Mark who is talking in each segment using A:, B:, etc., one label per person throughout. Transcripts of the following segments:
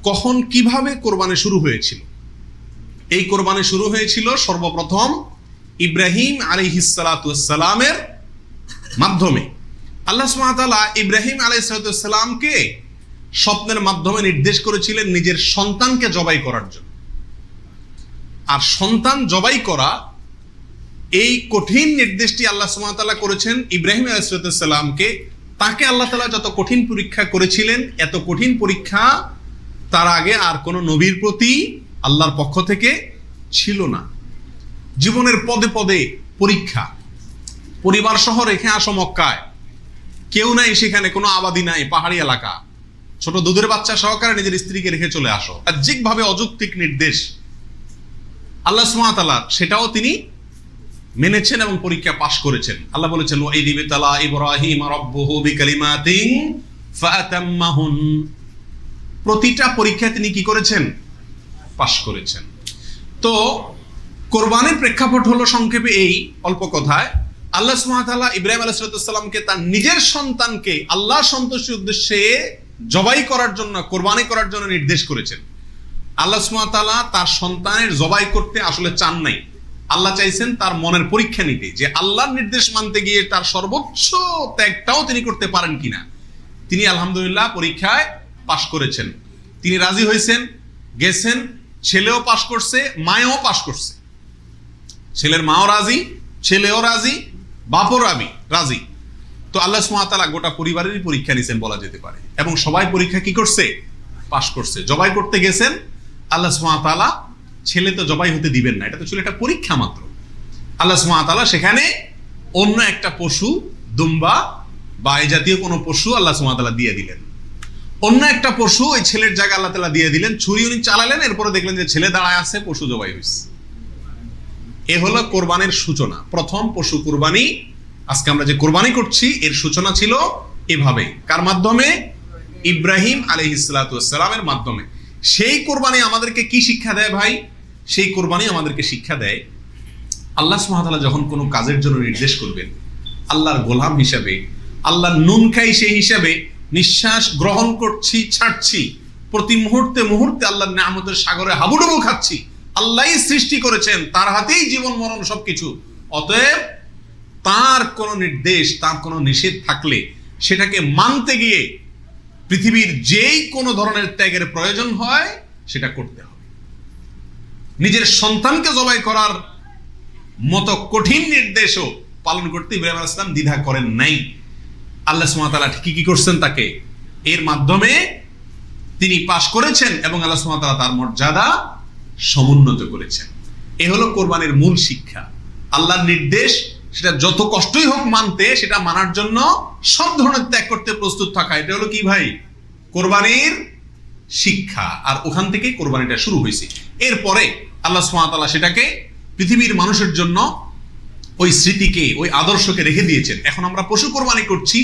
A: কখন কিভাবে কোরবানি শুরু হয়েছিল? এই কোরবানি শুরু হয়েছিল সর্বপ্রথম ইব্রাহিম আলাইহিসসালামের মাধ্যমে। আল্লাহ সুবহানাহু ওয়া তাআলা ইব্রাহিম আলাইহিসসালামকে স্বপ্নের মাধ্যমে নির্দেশ করেছিলেন নিজের সন্তানকে জবাই করার জন্য। আর সন্তান জবাই করা, এই কঠিন নির্দেশটি আল্লাহ সুবহানাহু ওয়া তাআলা করেছেন ইব্রাহিম আলাইহিসসালামকে। তাকে আল্লাহ তাআলা যত কঠিন পরীক্ষা করেছিলেন, এত কঠিন পরীক্ষা তার আগে আর কোনো নবীর প্রতি আল্লাহর পক্ষ থেকে ছিল না। জীবনের পদে পদে পরীক্ষা। পরিবার সহ রেখে আসো মক্কায়, কেউ নাই সেখানে, কোনো আবাদি নাই, পাহাড়ি এলাকা, ছোট দুধের বাচ্চা সহকারে নিজের স্ত্রীকে রেখে চলে আসো। বাহ্যিকভাবে অযৌক্তিক নির্দেশ আল্লাহ সুবহানাহু ওয়া তাআলা, সেটাও তিনি মেনেছেন এবং পরীক্ষা পাশ করেছেন। আল্লাহ বলেছেন ওয়াইদ ইবতালা ইব্রাহিম রাব্বুহু বিকালিমাতিন ফাআতাম্মাহুন। প্রতিটা পরীক্ষা তিনি কি করেছেন? পাশ করেছেন। তো কোরবানির প্রেক্ষাপট হলো সংক্ষেপে এই অল্প কথায়, আল্লাহ সুবহানাহু ওয়া তাআলা ইব্রাহিম আলাইহিস সালামকে তার নিজের সন্তানকে আল্লাহ সন্তুষ্টির উদ্দেশ্যে জবাই করার জন্য, কোরবানি করার জন্য নির্দেশ করেছেন। আল্লাহ সুবহানাহু ওয়া তাআলা তার সন্তানের জবাই করতে আসলে চান নাই। আল্লাহ চাইছেন তার মনের পরীক্ষা নিতে, যে আল্লাহর নির্দেশ মানতে গিয়ে তার সর্বোচ্চ ত্যাগটাও তিনি করতে পারেন কিনা। তিনি আলহামদুলিল্লাহ পরীক্ষায় পাশ করেছেন। তিনি রাজি হয়েছেন, গেছেন, ছেলেও পাশ করছে, মায়েও পাশ করছে। ছেলের মাও রাজি, ছেলেও রাজি, বাপও রাজি। তো আল্লাহ সুবহানাহু ওয়া তাআলা গোটা পরিবারেরই পরীক্ষা নিছেন বলা যেতে পারে, এবং সবাই পরীক্ষা কি করছে? পাশ করছে। জবাই করতে গেছেন, আল্লাহ সুবহানাহু ওয়া তাআলা ছেলে তো জবাই হতে দিবেন না, এটা তো ছিল একটা পরীক্ষা মাত্র। আল্লাহ সুবহানাহু ওয়া তাআলা সেখানে অন্য একটা পশু, দুম্বা বা এই জাতীয় কোনো পশু আল্লাহ সুবহানাহু ওয়া তাআলা দিয়ে দিলেন। অন্য একটা পশু ওই ছেলের জায়গায় আল্লাহ তাআলা দিয়ে দিলেন। ছুরি উনি চালালেন, এরপরে দেখলেন যে ছেলে দাঁড়ায় আছে, পশু জবাই হয়েছে। এ হলো কোরবানির সূচনা, প্রথম পশু কোরবানি। আজকে আমরা যে কোরবানি করছি এর সূচনা ছিল এভাবে। কার মাধ্যমে? ইব্রাহিম আলাইহিসসালামের মাধ্যমে। সেই কোরবানি আমাদেরকে কি শিক্ষা দেয় ভাই? সেই কোরবানি আমাদেরকে শিক্ষা দেয়, আল্লাহ সুবহানাহু ওয়া তাআলা যখন কোনো কাজের জন্য নির্দেশ করবেন, আল্লাহর গোলাম হিসাবে, আল্লাহর নুন খাই সেই হিসাবে নিঃশ্বাস গ্রহণ করছি, ছাড়ছি, প্রতি মুহূর্তে মুহূর্তে আল্লাহর নিয়ামতের সাগরে হাবুডুবু খাচ্ছি। আল্লাহই সৃষ্টি করেছেন, তার হাতেই জীবন মরণ সবকিছু। অতএব তার কোনো নির্দেশ, তার কোনো নিষেধ থাকলে সেটাকে মানতে গিয়ে পৃথিবীর যেই কোনো ধরনের ত্যাগের প্রয়োজন হয় সেটা করতে হবে। নিজের সন্তানকে জবাই করার মতো কঠিন নির্দেশও পালন করতে ইব্রাহিম আলাইহিস সালাম দ্বিধা করেন নাই। আল্লাহ সুবহানাহু ওয়া তাআলা কি করছেন? তাকে এর মাধ্যমে তিনি পাশ করেছেন এবং আল্লাহ সুবহানাহু ওয়া তাআলা তার মর্যাদা সমুন্নত করেছেন। এ হলো কোরবানির মূল শিক্ষা। আল্লাহর নির্দেশ, সেটা যত কষ্টই হোক মানতে, সেটা মানার জন্য সব ধরনের ত্যাগ করতে প্রস্তুত থাকা, এটা হলো কি ভাই? কোরবানির শিক্ষা। আর ওখান থেকেই কোরবানিটা শুরু হয়েছে। এরপরে আল্লাহ সুবহানাহু ওয়া তাআলা সেটাকে পৃথিবীর মানুষের জন্য ওই স্মৃতিকে, ওই আদর্শকে রেখে দিয়েছেন। এখন আমরা পশু কোরবানি করছি,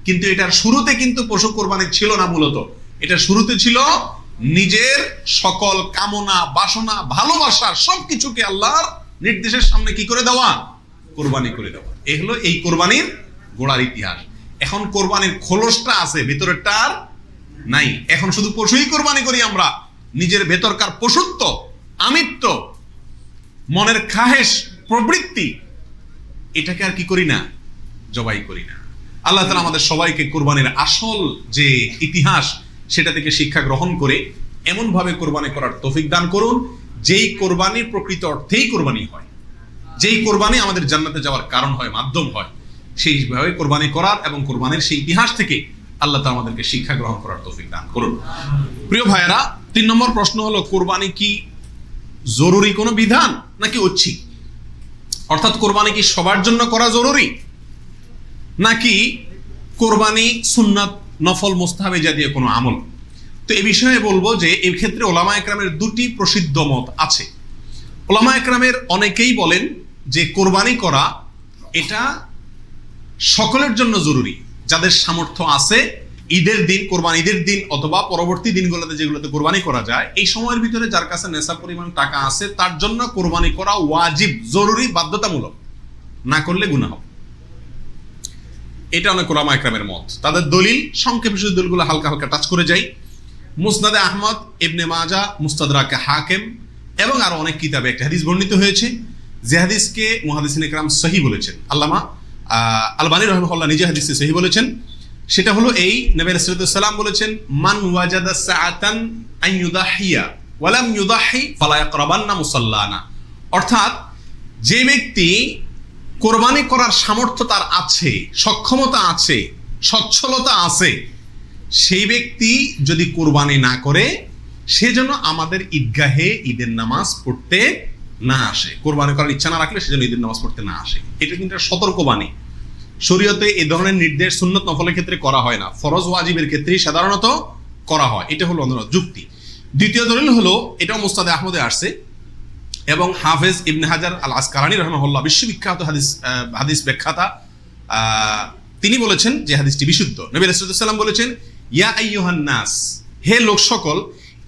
A: কিন্তু এটার শুরুতে কিন্তু পশু কোরবানি ছিল না। মূলত এটা শুরুতে ছিল নিজের সকল কামনা, বাসনা, ভালোবাসা সবকিছুকে আল্লাহর নির্দেশের সামনে কি করে দেওয়া? কোরবানি করে দেওয়া। এই হলো এই কোরবানির গোড়ার ইতিহাস। এখন কোরবানির খোলসটা আছে, ভেতরেরটা আর নাই। এখন শুধু পশুই কোরবানি করি আমরা। নিজের ভেতরকার পশুত্ব, আমিত্ব, মনের খাহেশ, প্রবৃত্তি, এটাকে আর কি করি না? জবাই করি না। আল্লাহ তাআলা আমাদের সবাইকে কোরবানির আসল যে ইতিহাস সেটা থেকে শিক্ষা গ্রহণ করে এমন ভাবে কোরবানি করার তৌফিক দান করুন, যেই কোরবানির প্রকৃত অর্থেই কোরবানি হয়, যেই কোরবানি আমাদের জান্নাতে যাওয়ার কারণ হয়, মাধ্যম হয়, সেইভাবে কোরবানি করার এবং কোরবানির সেই ইতিহাস থেকে আল্লাহ তাআলা আমাদেরকে শিক্ষা গ্রহণ করার তৌফিক দান করুন। প্রিয় ভাইয়েরা, 3 নম্বর প্রশ্ন হলো, কোরবানি কি জরুরি কোনো বিধান নাকি ঐচ্ছিক? অর্থাৎ কোরবানি কি সবার জন্য করা জরুরি, নাকি কোরবানি সুন্নাত, নফল, মুস্তাহাব জাতীয় কোনো আমল? তো এই বিষয়ে বলবো যে এই ক্ষেত্রে ওলামা একরামের 2টি প্রসিদ্ধ মত আছে। ওলামা একরামের অনেকেই বলেন যে কোরবানি করা এটা সকলের জন্য জরুরি, যাদের সামর্থ্য আছে। ঈদের দিন, কোরবানি ঈদের দিন অথবা পরবর্তী দিনগুলোতে যেগুলোতে কোরবানি করা যায়, এই সময়ের ভিতরে যার কাছে নেশা পরিমাণ টাকা আছে তার জন্য কোরবানি করা ওয়াজিব, জরুরি, বাধ্যতামূলক। না করলে গুনাহ হবে। এটা অনেক ওলামা একরামের মত। তাদের দলিল সংক্ষেপে শুধু দলিলগুলো হালকা হালকা টাচ করে যাই। মুসনাদে আহমদ, ইবনে মাজা, মুস্তাদরাকে হাকিম এবং আরো অনেক কিতাবে একটা হাদিস বর্ণিত হয়েছে, যে হাদিসকে মুহাদ্দিসিন ইকরাম সহিহ বলেছেন। আল্লামা আলবানী রাহিমাহুল্লাহ নিজে হাদিসকে সহিহ বলেছেন। সেটা হলো এই, নবী আলাইহিস সালাম বলেছেন, মান ওয়াজাদা সাআতান আন ইউদাহিয়া ওয়া লাম ইউদাহি ফালা ইয়াকরাবান্না মুসাল্লানা। অর্থাৎ যে ব্যক্তি কোরবানি করার সামর্থ্য তার আছে, সক্ষমতা আছে, সচ্ছলতা আছে, সেই ব্যক্তি যদি কোরবানি না করে, সে যেন আমাদের ঈদগাহে ঈদের নামাজ পড়তে না আসে। কোরবানি করার ইচ্ছা না রাখলে সে যেন ঈদের নামাজ পড়তে না আসে। এটা কিন্তু একটা সতর্কবাণী। শরীয়তে এই ধরনের নির্দেশ সুন্নত নফলের ক্ষেত্রে করা হয় না, ফরজ ওয়াজিবের ক্ষেত্রেই সাধারণত করা হয়। এটা হলো অন্য যুক্তি। দ্বিতীয় দলিল হলো, এটাও মুস্তাদে আহমদে আসছে এবং হাফেজ ইবনে হাজার আল আসকালানী রাহিমাহুল্লাহ বিশ্ববিখ্যাত হাদিস ব্যাখ্যাতা, তিনি বলেছেন যে হাদিসটি বিশুদ্ধ। নবী আলাইহিস সালাম বলেছেন, ইয়া আইয়ুহান নাস, হে লোক সকল,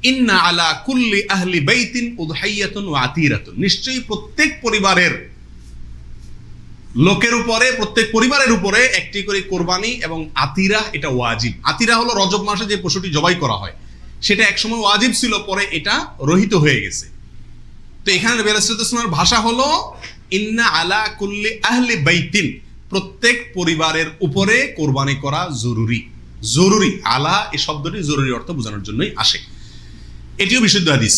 A: ইন্না আলা কুল্লি আহলি বাইতিন উদহাইয়াতুন ওয়া আতিরাতুন, নিশ্চয়ই প্রত্যেক পরিবারের লোকের উপরে, প্রত্যেক পরিবারের উপরে একটি করে কোরবানি এবং আতিরা, এটা ওয়াজিব। আতিরা হলো রজব মাসে যে পশুটি জবাই করা হয়, সেটা একসময় ওয়াজিব ছিল, পরে এটা রহিত হয়ে গেছে। তো এখানে নবী আলাইহিস সালামের ভাষা হলো ইন্না আলা কুল্লি আহলি বাইতিন, প্রত্যেক পরিবারের উপরে কোরবানি করা জরুরি। জরুরি, আলা এই শব্দটি জরুরি অর্থ বোঝানোর জন্যই আসে। এটিও বিশুদ্ধ হাদিস।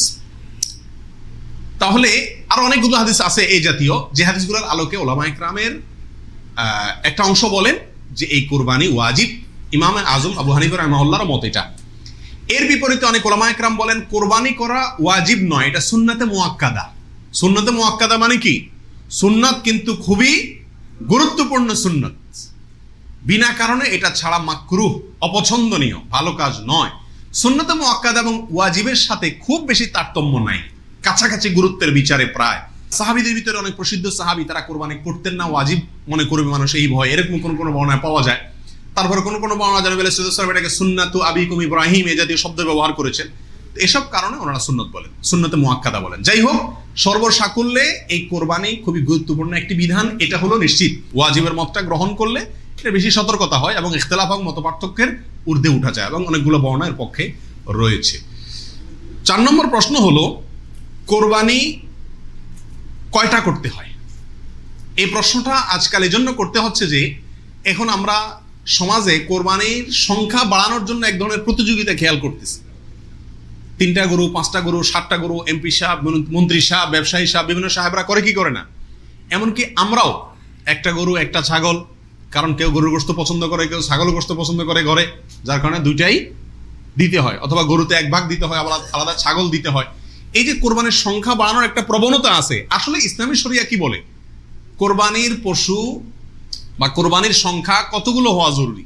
A: তাহলে আরো অনেকগুলো হাদিস আছে এই জাতীয়, যে হাদিসগুলোর আলোকে ওলামা ইকরামের একটা অংশ বলেন যে এই কোরবানি ওয়াজিব। ইমাম আজম আবু হানিফা রাহিমাহুল্লাহর মত এটা। এর বিপরীতে অনেক ওলামা ইকরাম বলেন কোরবানি করা ওয়াজিব নয়, এটা সুন্নাতে মুআক্কাদা। সুন্নাতে মুআক্কাদা মানে কি? সুন্নাত কিন্তু খুবই গুরুত্বপূর্ণ সুন্নাত, বিনা কারণে এটা ছাড়া মাকরুহ, অপছন্দনীয়, ভালো কাজ নয়। সুন্নাতে মুআক্কাদা এবং ওয়াজিবের সাথে খুব বেশি তারতম্য নাই, কাছাকাছি গুরুত্বের বিচারে প্রায়। সাহাবীদের ভিতরে অনেক প্রসিদ্ধ সাহাবী, তারা কোরবানি করতেন না, ওয়াজিব মনে করবে মানুষ এই ভয়, এরকম কোন কোন বর্ণনা পাওয়া যায়। তারপরে কোন কোন বর্ণনা জানাবে এটাকে সুন্নাতু আবিকুম ইব্রাহিম এই জাতীয় শব্দ ব্যবহার করেছেন। এসব কারণে ওনারা সুন্নত বলেন, সুন্নতে মুআক্কাদা বলেন। যাই হোক, সর্বসাকুল্যে এই কোরবানি খুবই গুরুত্বপূর্ণ একটি বিধান, এটা হলো নিশ্চিত। ওয়াজিবের মতটা গ্রহণ করলে এটা বেশি সতর্কতা হয় এবং ইখতিলাফ এবং মতপার্থক্যের ঊর্ধ্বে উঠা যায়, এবং অনেকগুলো বর্ণনা এর পক্ষে রয়েছে। 4 নম্বর প্রশ্ন হলো, কোরবানি কয়টা করতে হয়? এই প্রশ্নটা আজকাল এই জন্য করতে হচ্ছে যে এখন আমরা সমাজে কোরবানির সংখ্যা বাড়ানোর জন্য এক ধরনের প্রতিযোগিতা খেয়াল করতেছি। 3টা গরু, 5টা গরু, 7টা গরু, এমপি সাহেব, মন্ত্রী সাহেব, ব্যবসায়ী সাহেব, বিভিন্ন সাহেবরা করে কি করে না, এমনকি আমরাও একটা গরু, একটা ছাগল, কারণ কেউ গরুর গোশত পছন্দ করে, কেউ ছাগল গোশত পছন্দ করে ঘরে, যার কারণে দুইটাই দিতে হয়, অথবা গরুতে 1 ভাগ দিতে হয়, আবার আলাদা ছাগল দিতে হয়। এই যে কোরবানির সংখ্যা বাড়ানোর একটা প্রবণতা আছে, আসলে ইসলামী শরিয়া কি বলে? কোরবানির পশু বা কোরবানির সংখ্যা কতগুলো হওয়া জরুরি?